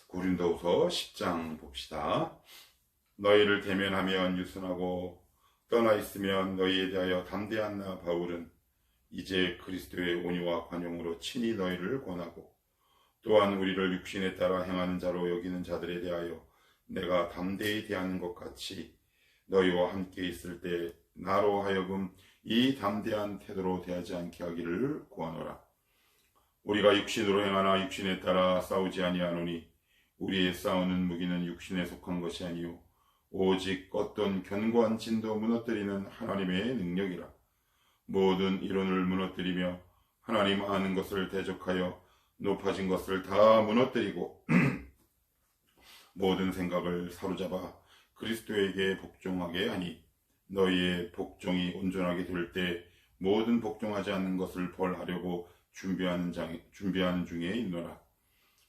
고린도후서 10장 봅시다. 너희를 대면하면 유순하고 떠나 있으면 너희에 대하여 담대한 나 바울은 이제 그리스도의 온유와 관용으로 친히 너희를 권하고 또한 우리를 육신에 따라 행하는 자로 여기는 자들에 대하여 내가 담대히 대하는 것 같이 너희와 함께 있을 때 나로 하여금 이 담대한 태도로 대하지 않게 하기를 구하노라. 우리가 육신으로 행하나 육신에 따라 싸우지 아니하노니 우리의 싸우는 무기는 육신에 속한 것이 아니요 오직 어떤 견고한 진도 무너뜨리는 하나님의 능력이라. 모든 이론을 무너뜨리며 하나님 아는 것을 대적하여 높아진 것을 다 무너뜨리고 모든 생각을 사로잡아 그리스도에게 복종하게 하니 너희의 복종이 온전하게 될 때 모든 복종하지 않는 것을 벌하려고 준비하는 중에 있노라.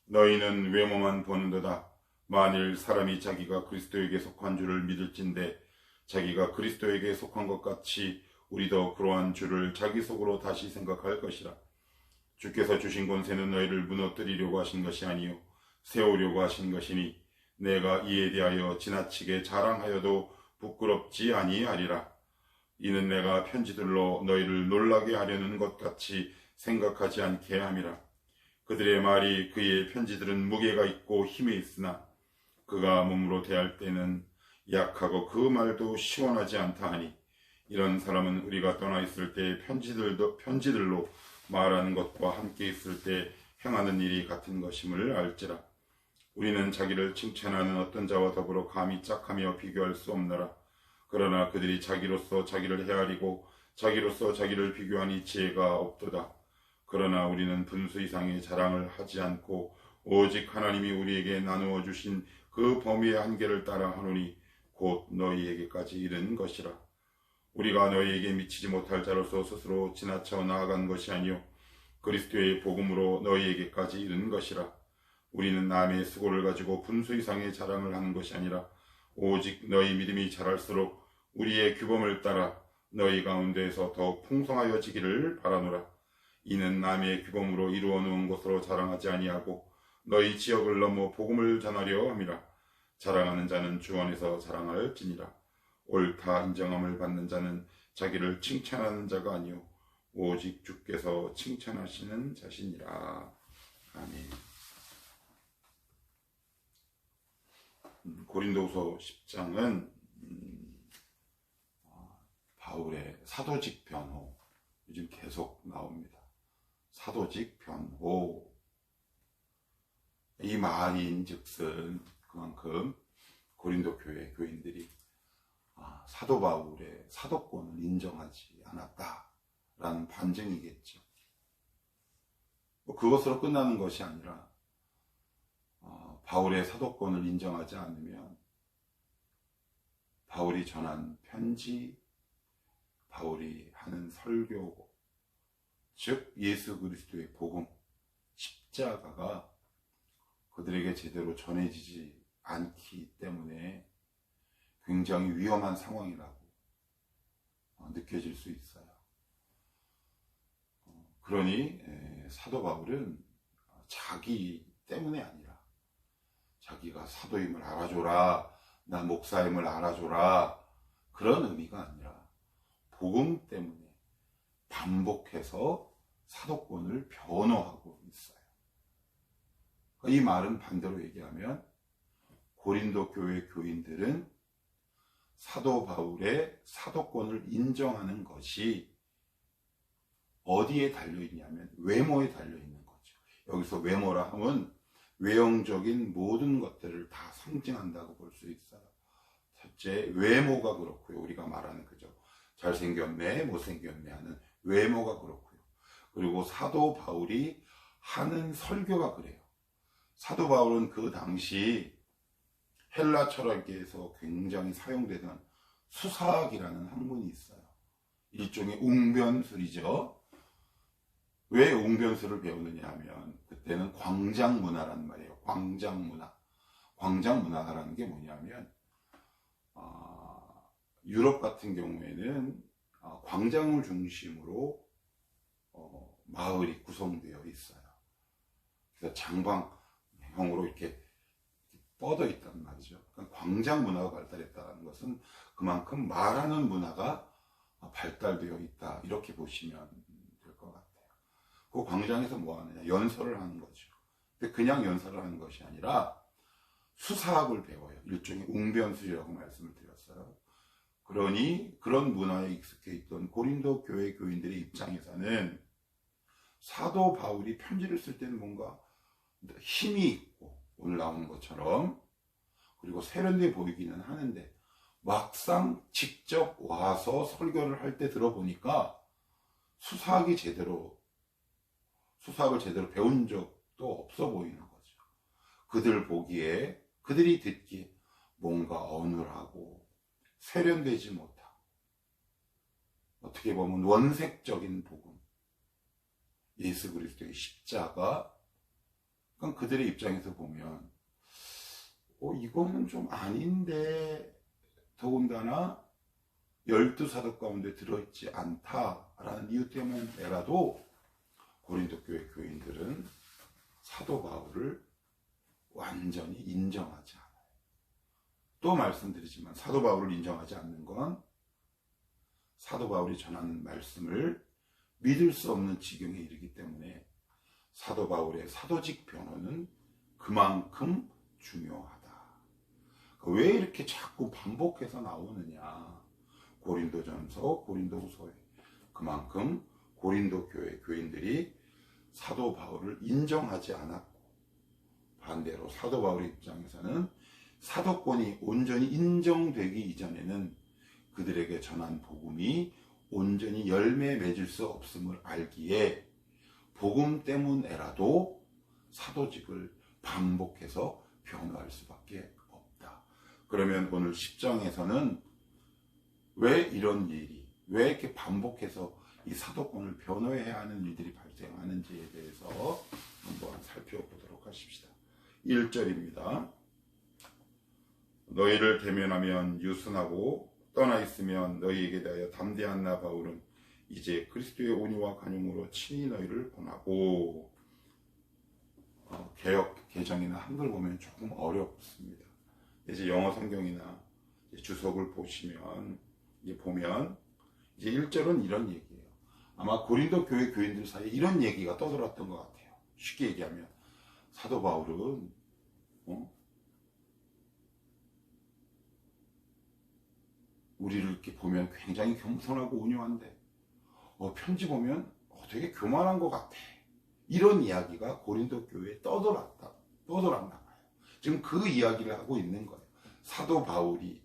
너희는 외모만 보는도다. 만일 사람이 자기가 그리스도에게 속한 줄을 믿을진대 자기가 그리스도에게 속한 것 같이 우리도 그러한 줄을 자기 속으로 다시 생각할 것이라. 주께서 주신 권세는 너희를 무너뜨리려고 하신 것이 아니요 세우려고 하신 것이니 내가 이에 대하여 지나치게 자랑하여도 부끄럽지 아니하리라. 이는 내가 편지들로 너희를 놀라게 하려는 것 같이 생각하지 않게 함이라. 그들의 말이 그의 편지들은 무게가 있고 힘이 있으나 그가 몸으로 대할 때는 약하고 그 말도 시원하지 않다 하니 이런 사람은 우리가 떠나 있을 때 편지들로 말하는 것과 함께 있을 때 행하는 일이 같은 것임을 알지라. 우리는 자기를 칭찬하는 어떤 자와 더불어 감히 짝하며 비교할 수 없노라. 그러나 그들이 자기로서 자기를 헤아리고 자기로서 자기를 비교하니 지혜가 없도다. 그러나 우리는 분수 이상의 자랑을 하지 않고 오직 하나님이 우리에게 나누어 주신 그 범위의 한계를 따라 하노니 곧 너희에게까지 이른 것이라. 우리가 너희에게 미치지 못할 자로서 스스로 지나쳐 나아간 것이 아니요 그리스도의 복음으로 너희에게까지 이른 것이라. 우리는 남의 수고를 가지고 분수 이상의 자랑을 하는 것이 아니라 오직 너희 믿음이 자랄수록 우리의 규범을 따라 너희 가운데에서 더욱 풍성하여지기를 바라노라. 이는 남의 규범으로 이루어 놓은 것으로 자랑하지 아니하고 너희 지역을 넘어 복음을 전하려 함이라. 자랑하는 자는 주 안에서 자랑할지니라. 옳다 인정함을 받는 자는 자기를 칭찬하는 자가 아니요 오직 주께서 칭찬하시는 자시니라. 아멘. 고린도후서 10장은 바울의 사도직 변호, 요즘 계속 나옵니다. 사도직 변호. 이 말인즉슨 그만큼 고린도 교회 교인들이 사도 바울의 사도권을 인정하지 않았다라는 반증이겠죠. 그것으로 끝나는 것이 아니라 바울의 사도권을 인정하지 않으면 바울이 전한 편지, 바울이 하는 설교, 즉 예수 그리스도의 복음, 십자가가 그들에게 제대로 전해지지 않기 때문에 굉장히 위험한 상황이라고 느껴질 수 있어요. 그러니 사도 바울은 자기 때문에 아니라 자기가 사도임을 알아줘라, 나 목사임을 알아줘라, 그런 의미가 아니라 복음 때문에 반복해서 사도권을 변호하고 있어요. 이 말은 반대로 얘기하면 고린도 교회 교인들은 사도 바울의 사도권을 인정하는 것이 어디에 달려있냐면 외모에 달려있는 거죠. 여기서 외모라 하면 외형적인 모든 것들을 다 상징한다고 볼 수 있어요. 첫째, 외모가 그렇고요. 우리가 말하는 그죠. 잘생겼네, 못생겼네 하는 외모가 그렇고요. 그리고 사도 바울이 하는 설교가 그래요. 사도 바울은 그 당시 헬라 철학에서 굉장히 사용되던 수사학이라는 학문이 있어요. 일종의 웅변술이죠. 왜 웅변술을 배우느냐 하면 그때는 광장문화란 말이에요. 광장문화. 광장문화라는 게 뭐냐면 유럽 같은 경우에는 광장을 중심으로 마을이 구성되어 있어요. 그래서 장방형으로 이렇게 뻗어 있단 말이죠. 그러니까 광장 문화가 발달했다는 것은 그만큼 말하는 문화가 발달되어 있다, 이렇게 보시면 될 것 같아요. 그 광장에서 뭐 하느냐? 연설을 하는 거죠. 근데 그냥 연설을 하는 것이 아니라 수사학을 배워요. 일종의 웅변술이라고 말씀을 드렸어요. 그러니 그런 문화에 익숙해 있던 고린도 교회 교인들의 입장에서는 사도 바울이 편지를 쓸 때는 뭔가 힘이 있고 오늘 나오는 것처럼, 그리고 세련돼 보이기는 하는데 막상 직접 와서 설교를 할 때 들어보니까 수사학을 제대로 배운 적도 없어 보이는 거죠. 그들 보기에, 그들이 듣기에 뭔가 어눌하고 세련되지 못하고, 어떻게 보면 원색적인 복음, 예수 그리스도의 십자가, 그러니까 그들의 입장에서 보면 이거는 좀 아닌데, 더군다나 12사도 가운데 들어있지 않다라는 이유 때문에라도 고린도 교회 교인들은 사도 바울을 완전히 인정하지 않아요. 또 말씀드리지만 사도 바울을 인정하지 않는 건 사도 바울이 전하는 말씀을 믿을 수 없는 지경에 이르기 때문에 사도 바울의 사도직 변호는 그만큼 중요하다. 왜 이렇게 자꾸 반복해서 나오느냐? 고린도전서, 고린도후서에 그만큼 고린도 교회 교인들이 사도 바울을 인정하지 않았고, 반대로 사도 바울의 입장에서는 사도권이 온전히 인정되기 이전에는 그들에게 전한 복음이 온전히 열매 맺을 수 없음을 알기에 복음 때문에라도 사도직을 반복해서 변호할 수밖에 없다. 그러면 오늘 10장에서는 왜 이런 일이, 왜 이렇게 반복해서 이 사도권을 변호해야 하는 일들이 발생하는지에 대해서 한번 살펴보도록 하십시다. 1절입니다. 너희를 대면하면 유순하고 떠나 있으면 너희에게 대하여 담대한 나 바울은 이제 그리스도의 온유와 간용으로 친히 너희를 권하고. 개역 개정이나 한글 보면 조금 어렵습니다. 이제 영어 성경이나 주석을 보시면 이제 1절은 이런 얘기예요. 아마 고린도 교회 교인들 사이에 이런 얘기가 떠돌았던 것 같아요. 쉽게 얘기하면 사도 바울은 우리를 이렇게 보면 굉장히 겸손하고 온유한데 편지 보면 되게 교만한 것 같아. 이런 이야기가 고린도 교회에 떠돌았나 봐요. 지금 그 이야기를 하고 있는 거예요. 사도 바울이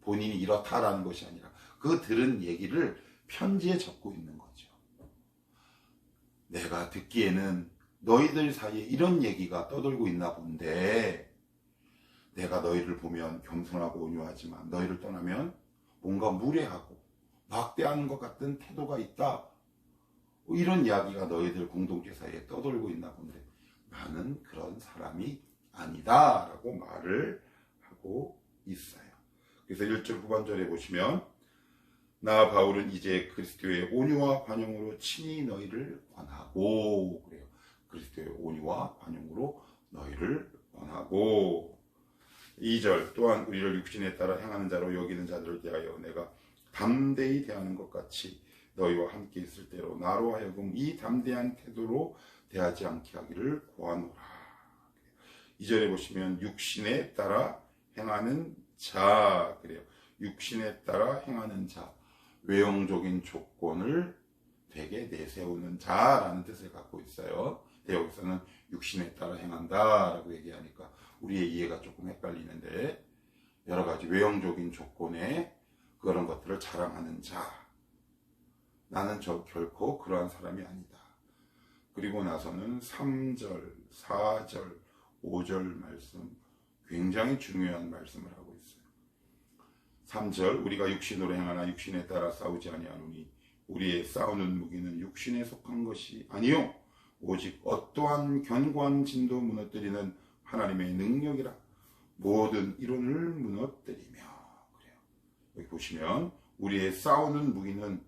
본인이 이렇다라는 것이 아니라 그 들은 얘기를 편지에 적고 있는 거죠. 내가 듣기에는 너희들 사이에 이런 얘기가 떠돌고 있나 본데, 내가 너희를 보면 겸손하고 온유하지만 너희를 떠나면 뭔가 무례하고 막대하는 것 같은 태도가 있다. 이런 이야기가 너희들 공동체 사이에 떠돌고 있나 본데 나는 그런 사람이 아니다 라고 말을 하고 있어요. 그래서 1절 후반절에 보시면 나 바울은 이제 그리스도의 온유와 관용으로 친히 너희를 권하고, 그래요. 그리스도의 온유와 관용으로 너희를 권하고. 2절 또한 우리를 육신에 따라 행하는 자로 여기는 자들을 대하여 내가 담대히 대하는 것 같이 너희와 함께 있을 때로 나로 하여금 이 담대한 태도로 대하지 않게 하기를 구하노라. 2절에 보시면 육신에 따라 행하는 자, 그래요. 육신에 따라 행하는 자, 외형적인 조건을 되게 내세우는 자라는 뜻을 갖고 있어요. 여기서는 육신에 따라 행한다라고 얘기하니까 우리의 이해가 조금 헷갈리는데, 여러 가지 외형적인 조건에 그런 것들을 자랑하는 자, 나는 결코 그러한 사람이 아니다. 그리고 나서는 3절, 4절, 5절 말씀, 굉장히 중요한 말씀을 하고 있어요. 3절, 우리가 육신으로 행하나 육신에 따라 싸우지 아니하노니 우리의 싸우는 무기는 육신에 속한 것이 아니요 오직 어떠한 견고한 진도 무너뜨리는 하나님의 능력이라 모든 이론을 무너뜨리며. 그래요. 여기 보시면 우리의 싸우는 무기는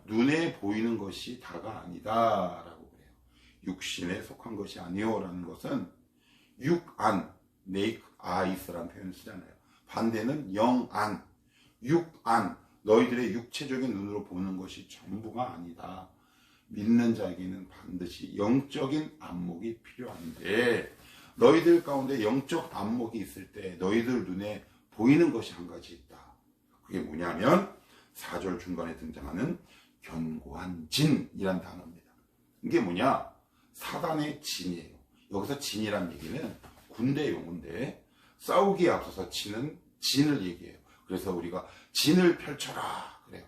눈에 보이는 것이 다가 아니다 라고 그래요. 육신에 속한 것이 아니요 라는 것은 육안, 네이크 아이스라는 표현을 쓰잖아요. 반대는 영안, 육안, 너희들의 육체적인 눈으로 보는 것이 전부가 아니다. 믿는 자에게는 반드시 영적인 안목이 필요한데, 너희들 가운데 영적 안목이 있을 때 너희들 눈에 보이는 것이 한 가지 있다. 그게 뭐냐면 4절 중간에 등장하는 견고한 진이란 단어입니다. 이게 뭐냐? 사단의 진이에요. 여기서 진이란 얘기는 군대 용어인데, 싸우기에 앞서서 치는 진을 얘기해요. 그래서 우리가 진을 펼쳐라 그래요.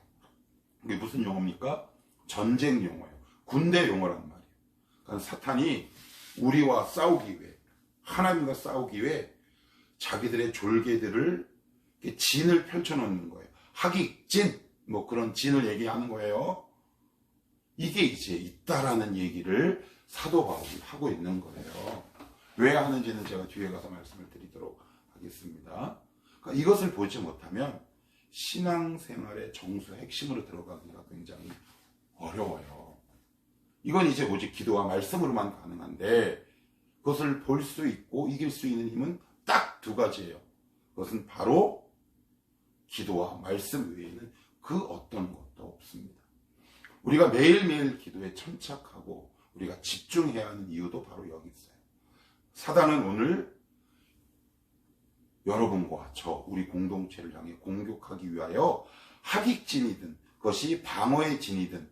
이게 무슨 용어입니까? 전쟁 용어예요. 군대 용어란 말이에요. 그러니까 사탄이 우리와 싸우기 위해, 하나님과 싸우기 위해 자기들의 졸개들을 진을 펼쳐놓는 거예요. 하깃진, 뭐 그런 진을 얘기하는 거예요. 이게 이제 있다라는 얘기를 사도 바울이 하고 있는 거예요. 왜 하는지는 제가 뒤에 가서 말씀을 드리도록 하겠습니다. 그러니까 이것을 보지 못하면 신앙생활의 정수 핵심으로 들어가기가 굉장히 어려워요. 이건 이제 오직 기도와 말씀으로만 가능한데, 그것을 볼 수 있고 이길 수 있는 힘은 딱 두 가지예요. 그것은 바로 기도와 말씀 외에는 그 어떤 것도 없습니다. 우리가 매일매일 기도에 천착하고 우리가 집중해야 하는 이유도 바로 여기 있어요. 사단은 오늘 여러분과 저, 우리 공동체를 향해 공격하기 위하여 하깃진이든 그것이 방어의 진이든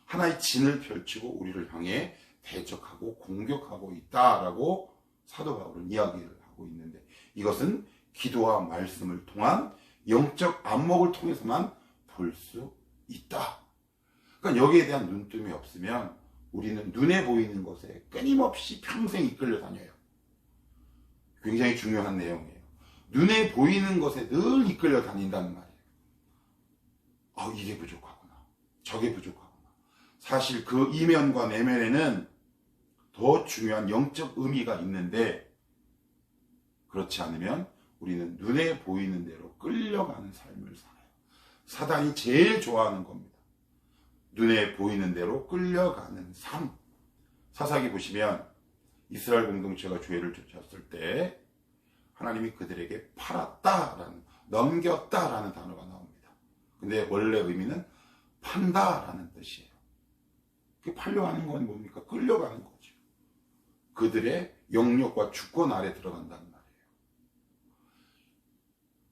하나의 진을 펼치고 우리를 향해 대적하고 공격하고 있다라고 사도 바울은 이야기를 하고 있는데, 이것은 기도와 말씀을 통한 영적 안목을 통해서만 볼 수 있다. 그러니까 여기에 대한 눈뜸이 없으면 우리는 눈에 보이는 것에 끊임없이 평생 이끌려 다녀요. 굉장히 중요한 내용이에요. 눈에 보이는 것에 늘 이끌려 다닌다는 말이에요. 이게 부족하구나, 저게 부족하구나. 사실 그 이면과 내면에는 더 중요한 영적 의미가 있는데, 그렇지 않으면 우리는 눈에 보이는 대로 끌려가는 삶을 살아요. 사단이 제일 좋아하는 겁니다. 눈에 보이는 대로 끌려가는 삶. 사사기 보시면 이스라엘 공동체가 죄를 쫓았을 때 하나님이 그들에게 팔았다라는, 넘겼다라는 단어가 나옵니다. 근데 원래 의미는 판다라는 뜻이에요. 그 팔려가는 건 뭡니까? 끌려가는 거죠. 그들의 영역과 주권 아래 들어간다는 말이에요.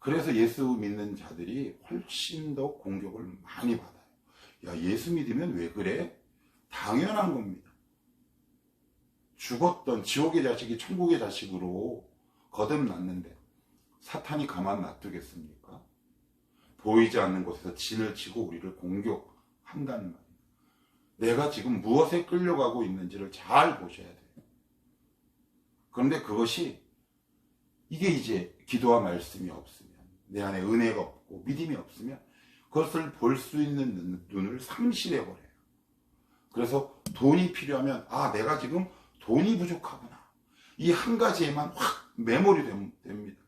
그래서 예수 믿는 자들이 훨씬 더 공격을 많이 받아요. 야, 예수 믿으면 왜 그래? 당연한 겁니다. 죽었던 지옥의 자식이 천국의 자식으로 거듭났는데 사탄이 가만 놔두겠습니까? 보이지 않는 곳에서 진을 치고 우리를 공격한다는 말이에요. 내가 지금 무엇에 끌려가고 있는지를 잘 보셔야 돼요. 그런데 그것이, 이게 이제 기도와 말씀이 없으면, 내 안에 은혜가 없고 믿음이 없으면 그것을 볼 수 있는 눈을 상실해버려요. 그래서 돈이 필요하면, 내가 지금 돈이 부족하구나, 이 한 가지에만 확 매몰이 됩니다.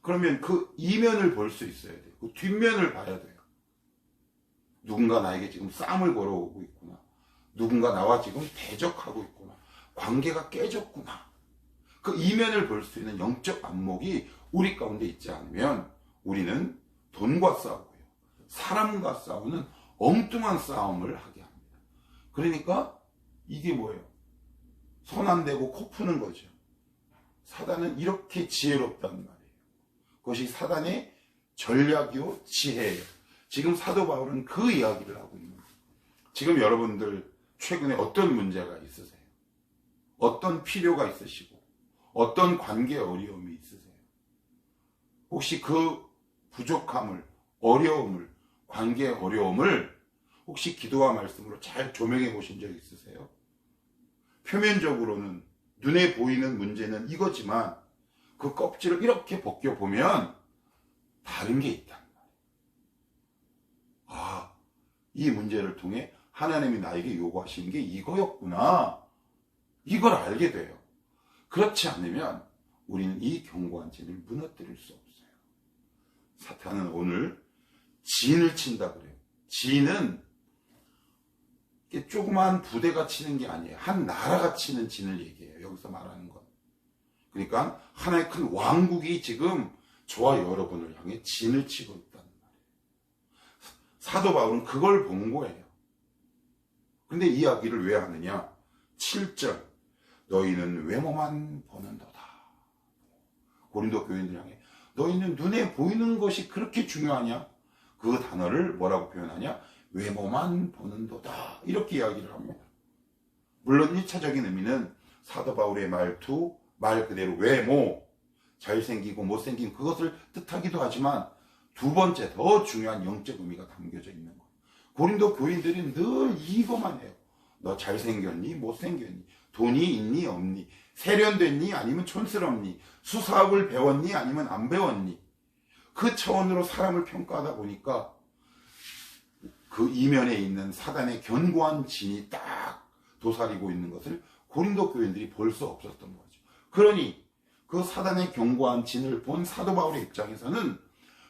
그러면 그 이면을 볼 수 있어야 돼요. 그 뒷면을 봐야 돼요. 누군가 나에게 지금 싸움을 걸어오고 있구나, 누군가 나와 지금 대적하고 있구나, 관계가 깨졌구나. 그 이면을 볼 수 있는 영적 안목이 우리 가운데 있지 않으면 우리는 돈과 싸우고요, 사람과 싸우는 엉뚱한 싸움을 하게 합니다. 그러니까 이게 뭐예요? 손 안 대고 코 푸는 거죠. 사단은 이렇게 지혜롭단 말이에요. 그것이 사단의 전략이요 지혜예요. 지금 사도 바울은 그 이야기를 하고 있는 거예요. 지금 여러분들 최근에 어떤 문제가 있으세요? 어떤 필요가 있으시고 어떤 관계 어려움이 있으세요? 혹시 그 부족함을, 어려움을, 관계 어려움을 혹시 기도와 말씀으로 잘 조명해 보신 적 있으세요? 표면적으로는 눈에 보이는 문제는 이거지만 그 껍질을 이렇게 벗겨보면 다른 게 있단 말이에요. 이 문제를 통해 하나님이 나에게 요구하시는 게 이거였구나, 이걸 알게 돼요. 그렇지 않으면 우리는 이 견고한 진을 무너뜨릴 수 없어요. 사탄은 오늘 진을 친다 그래요. 진은 조그만 부대가 치는 게 아니에요. 한 나라가 치는 진을 얘기해요. 여기서 말하는 건. 그러니까 하나의 큰 왕국이 지금 저와 여러분을 향해 진을 치고 있다는 말이에요. 사도 바울은 그걸 본 거예요. 근데 이 이야기를 왜 하느냐? 7절, 너희는 외모만 보는도다. 고린도 교인들 향해, 너희는 눈에 보이는 것이 그렇게 중요하냐? 그 단어를 뭐라고 표현하냐? 외모만 보는도다. 이렇게 이야기를 합니다. 물론 1차적인 의미는 사도 바울의 말투, 말 그대로 외모, 잘생기고 못생긴 그것을 뜻하기도 하지만 두 번째 더 중요한 영적 의미가 담겨져 있는 거예요. 고린도 교인들이 늘 이거만 해요. 너 잘생겼니? 못생겼니? 돈이 있니? 없니? 세련됐니? 아니면 촌스럽니? 수사학을 배웠니? 아니면 안 배웠니? 그 차원으로 사람을 평가하다 보니까 그 이면에 있는 사단의 견고한 진이 딱 도사리고 있는 것을 고린도 교인들이 볼 수 없었던 거죠. 그러니 그 사단의 견고한 진을 본 사도 바울의 입장에서는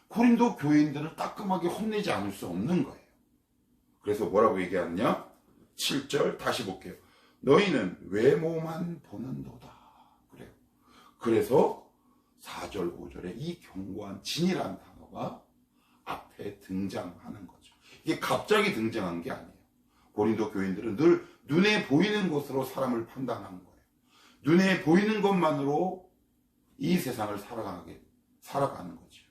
고린도 교인들을 따끔하게 혼내지 않을 수 없는 거예요. 그래서 뭐라고 얘기하느냐? 7절 다시 볼게요. 너희는 외모만 보는도다. 그래요. 그래서 4절, 5절에 이 견고한 진이라는 단어가 앞에 등장하는 거죠. 이게 갑자기 등장한 게 아니에요. 고린도 교인들은 늘 눈에 보이는 것으로 사람을 판단한 거예요. 눈에 보이는 것만으로 이 세상을 살아가는 거죠.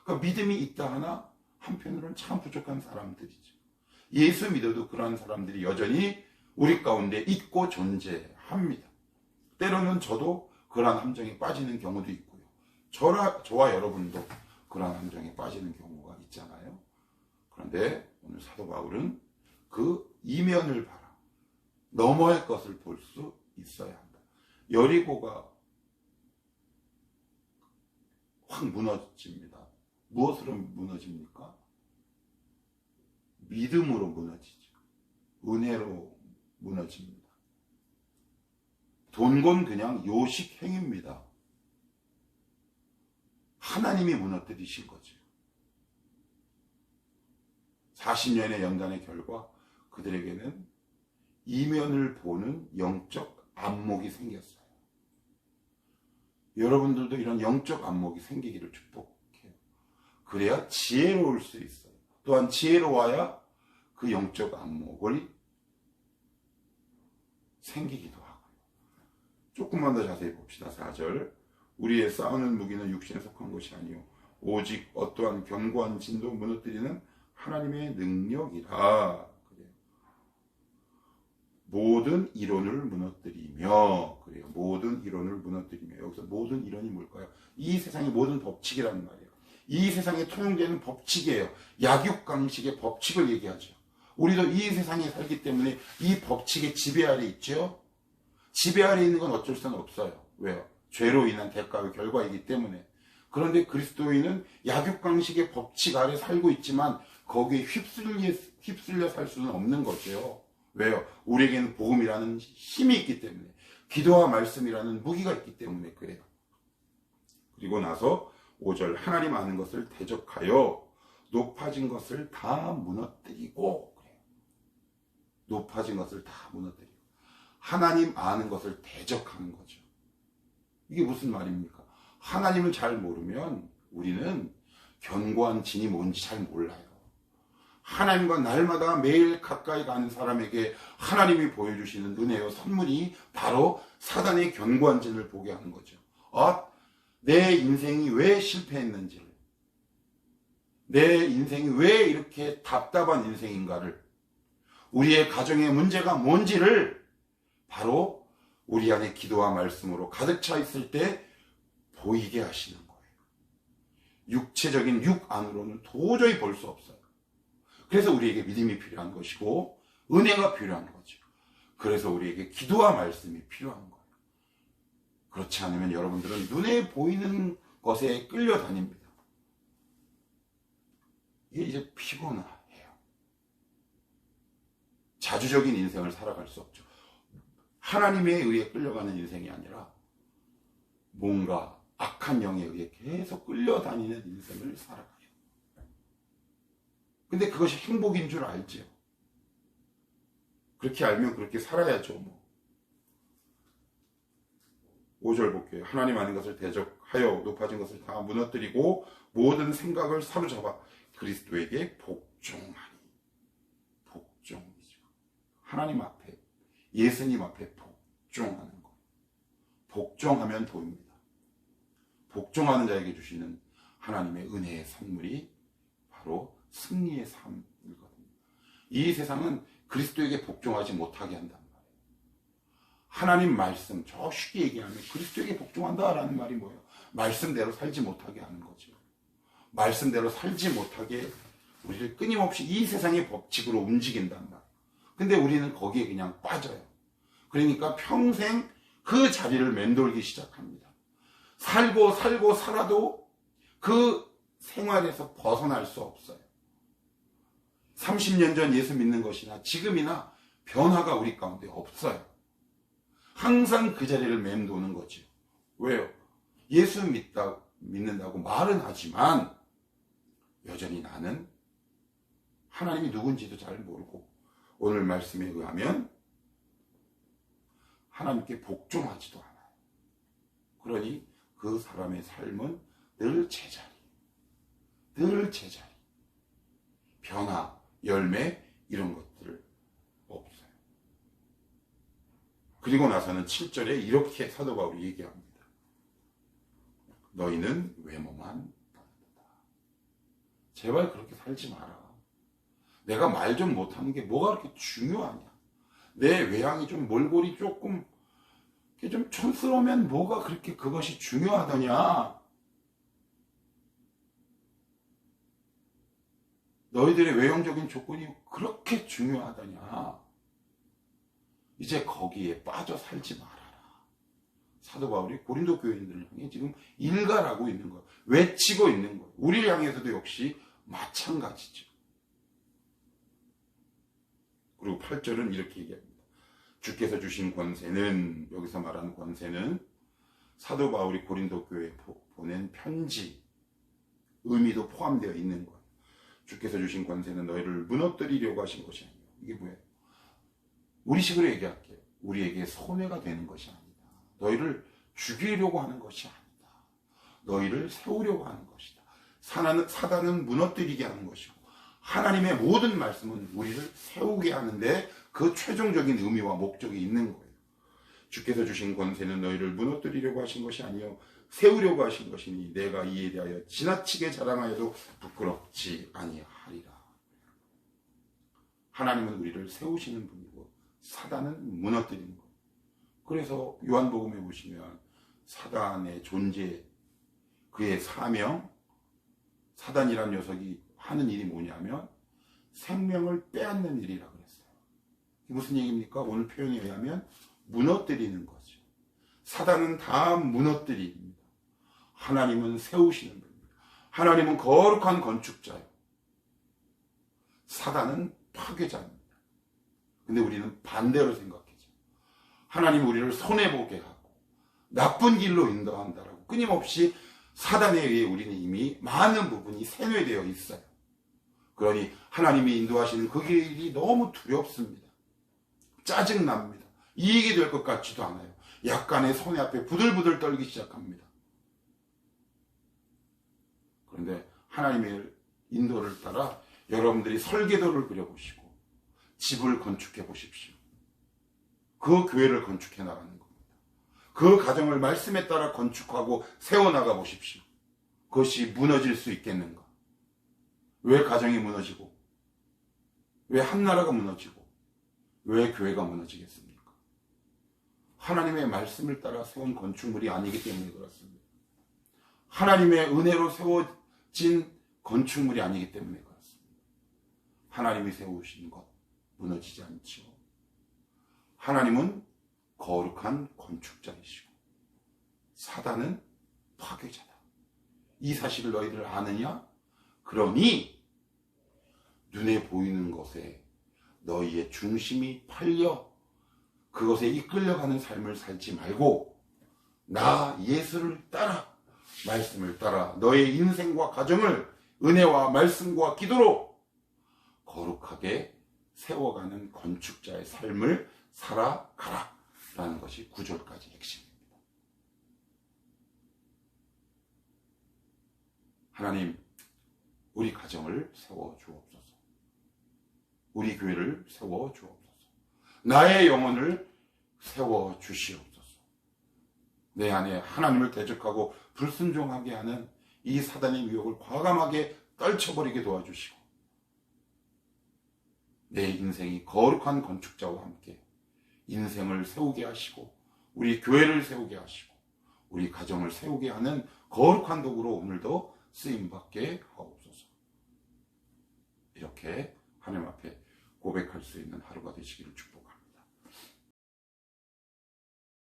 그러니까 믿음이 있다 하나 한편으로는 참 부족한 사람들이죠. 예수 믿어도 그러한 사람들이 여전히 우리 가운데 있고 존재합니다. 때로는 저도 그러한 함정에 빠지는 경우도 있고요. 저와 여러분도 그러한 함정에 빠지는 경우가 있잖아요. 그런데 오늘 사도 바울은 그 이면을 바라 너머의 것을 볼 수 있어야 한다. 여리고가 확 무너집니다. 무엇으로 무너집니까? 믿음으로 무너지죠. 은혜로 무너집니다. 돈 건 그냥 요식행위입니다. 하나님이 무너뜨리신 거죠. 40년의 연단의 결과 그들에게는 이면을 보는 영적 안목이 생겼어요. 여러분들도 이런 영적 안목이 생기기를 축복해요. 그래야 지혜로울 수 있어요. 또한 지혜로워야 그 영적 안목을 생기기도 하고요. 조금만 더 자세히 봅시다. 4절, 우리의 싸우는 무기는 육신에 속한 것이 아니요 오직 어떠한 견고한 진도 무너뜨리는 하나님의 능력이라. 그래요. 모든 이론을 무너뜨리며, 그래요. 모든 이론을 무너뜨리며. 여기서 모든 이론이 뭘까요? 이 세상의 모든 법칙이라는 말이에요. 이 세상에 통용되는 법칙이에요. 약육강식의 법칙을 얘기하죠. 우리도 이 세상에 살기 때문에 이 법칙의 지배 아래 있죠. 지배 아래 있는 건 어쩔 수는 없어요. 왜요? 죄로 인한 대가의 결과이기 때문에. 그런데 그리스도인은 약육강식의 법칙 아래 살고 있지만 거기에 휩쓸려 살 수는 없는 거죠. 왜요? 우리에게는 복음이라는 힘이 있기 때문에, 기도와 말씀이라는 무기가 있기 때문에 그래요. 그리고 나서 5절, 하나님 아는 것을 대적하여 높아진 것을 다 무너뜨리고. 그래요. 높아진 것을 다 무너뜨리고. 하나님 아는 것을 대적하는 거죠. 이게 무슨 말입니까? 하나님을 잘 모르면 우리는 견고한 진이 뭔지 잘 몰라요. 하나님과 날마다 매일 가까이 가는 사람에게 하나님이 보여주시는 은혜와 선물이 바로 사단의 견고한 진을 보게 하는 거죠. 내 인생이 왜 실패했는지를, 내 인생이 왜 이렇게 답답한 인생인가를, 우리의 가정의 문제가 뭔지를 바로 우리 안에 기도와 말씀으로 가득 차 있을 때 보이게 하시는 거예요. 육체적인 육 안으로는 도저히 볼 수 없어요. 그래서 우리에게 믿음이 필요한 것이고 은혜가 필요한 거죠. 그래서 우리에게 기도와 말씀이 필요한 거예요. 그렇지 않으면 여러분들은 눈에 보이는 것에 끌려다닙니다. 이게 이제 피곤해요. 자주적인 인생을 살아갈 수 없죠. 하나님에 의해 끌려가는 인생이 아니라 뭔가 악한 영에 의해 계속 끌려다니는 인생을 살아가요. 근데 그것이 행복인 줄 알죠. 그렇게 알면 그렇게 살아야죠. 5절 볼게요. 하나님 아닌 것을 대적하여 높아진 것을 다 무너뜨리고 모든 생각을 사로잡아 그리스도에게 복종하니. 복종이죠. 하나님 앞에, 예수님 앞에 복종하는 것. 복종하면 도입니다. 복종하는 자에게 주시는 하나님의 은혜의 선물이 바로 승리의 삶이거든요. 이 세상은 그리스도에게 복종하지 못하게 한단 말이에요. 하나님 말씀, 저 쉽게 얘기하면 그리스도에게 복종한다라는 말이 뭐예요? 말씀대로 살지 못하게 하는 거죠. 말씀대로 살지 못하게 우리를 끊임없이 이 세상의 법칙으로 움직인단 말이에요. 근데 우리는 거기에 그냥 빠져요. 그러니까 평생 그 자리를 맴돌기 시작합니다. 살고 살아도 그 생활에서 벗어날 수 없어요. 30년 전 예수 믿는 것이나 지금이나 변화가 우리 가운데 없어요. 항상 그 자리를 맴도는 거죠. 왜요? 예수 믿는다고 말은 하지만 여전히 나는 하나님이 누군지도 잘 모르고 오늘 말씀에 의하면 하나님께 복종하지도 않아요. 그러니 그 사람의 삶은 늘 제자리. 변화, 열매 이런 것들 없어요. 그리고 나서는 7절에 이렇게 사도 바울이 얘기합니다. 너희는 외모만 보는다. 제발 그렇게 살지 마라. 내가 말 좀 못하는 게 뭐가 그렇게 중요하냐. 내 외향이 좀 몰골이 조금 좀 촌스러우면 뭐가 그렇게 그것이 중요하더냐. 너희들의 외형적인 조건이 그렇게 중요하더냐. 이제 거기에 빠져 살지 말아라. 사도 바울이 고린도 교인들을 향해 지금 일갈하고 있는 거예요. 외치고 있는 거예요. 우리를 향해서도 역시 마찬가지죠. 그리고 8절은 이렇게 얘기합니다. 주께서 주신 권세는, 여기서 말하는 권세는 사도 바울이 고린도 교회에 보낸 편지 의미도 포함되어 있는 거예요. 주께서 주신 권세는 너희를 무너뜨리려고 하신 것이 아니에요. 이게 뭐예요? 우리식으로 얘기할게요. 우리에게 손해가 되는 것이 아니다. 너희를 죽이려고 하는 것이 아니다. 너희를 세우려고 하는 것이다. 사단은 무너뜨리게 하는 것이고 하나님의 모든 말씀은 우리를 세우게 하는데 그 최종적인 의미와 목적이 있는 거예요. 주께서 주신 권세는 너희를 무너뜨리려고 하신 것이 아니요 세우려고 하신 것이니 내가 이에 대하여 지나치게 자랑하여도 부끄럽지 아니하리라. 하나님은 우리를 세우시는 분이고 사단은 무너뜨리는 거예요. 그래서 요한복음에 보시면 사단의 존재, 그의 사명, 사단이란 녀석이 하는 일이 뭐냐면 생명을 빼앗는 일이라 그랬어요. 무슨 얘기입니까? 오늘 표현에 의하면 무너뜨리는 거죠. 사단은 다 무너뜨립니다. 하나님은 세우시는 분입니다. 하나님은 거룩한 건축자예요. 사단은 파괴자입니다. 근데 우리는 반대로 생각하죠. 하나님 우리를 손해보게 하고 나쁜 길로 인도한다라고 끊임없이 사단에 의해 우리는 이미 많은 부분이 세뇌되어 있어요. 그러니 하나님이 인도하시는 그 길이 너무 두렵습니다. 짜증납니다. 이익이 될 것 같지도 않아요. 약간의 손해 앞에 부들부들 떨기 시작합니다. 그런데 하나님의 인도를 따라 여러분들이 설계도를 그려보시고 집을 건축해 보십시오. 그 교회를 건축해 나가는 겁니다. 그 가정을 말씀에 따라 건축하고 세워나가 보십시오. 그것이 무너질 수 있겠는가? 왜 가정이 무너지고 왜 한 나라가 무너지고 왜 교회가 무너지겠습니까? 하나님의 말씀을 따라 세운 건축물이 아니기 때문에 그렇습니다. 하나님의 은혜로 세워진 건축물이 아니기 때문에 그렇습니다. 하나님이 세우신 것 무너지지 않죠. 하나님은 거룩한 건축자이시고 사단은 파괴자다. 이 사실을 너희들 아느냐? 그러니 눈에 보이는 것에 너희의 중심이 팔려 그것에 이끌려가는 삶을 살지 말고 나 예수를 따라 말씀을 따라 너의 인생과 가정을 은혜와 말씀과 기도로 거룩하게 세워가는 건축자의 삶을 살아가라 라는 것이 9절까지 핵심입니다. 하나님, 우리 가정을 세워 주옵소서. 우리 교회를 세워 주옵소서. 나의 영혼을 세워 주시옵소서. 내 안에 하나님을 대적하고 불순종하게 하는 이 사단의 유혹을 과감하게 떨쳐버리게 도와주시고, 내 인생이 거룩한 건축자와 함께 인생을 세우게 하시고, 우리 교회를 세우게 하시고, 우리 가정을 세우게 하는 거룩한 도구로 오늘도 쓰임받게 하옵소서. 이렇게 하나님 앞에 고백할 수 있는 하루가 되시기를 축복합니다.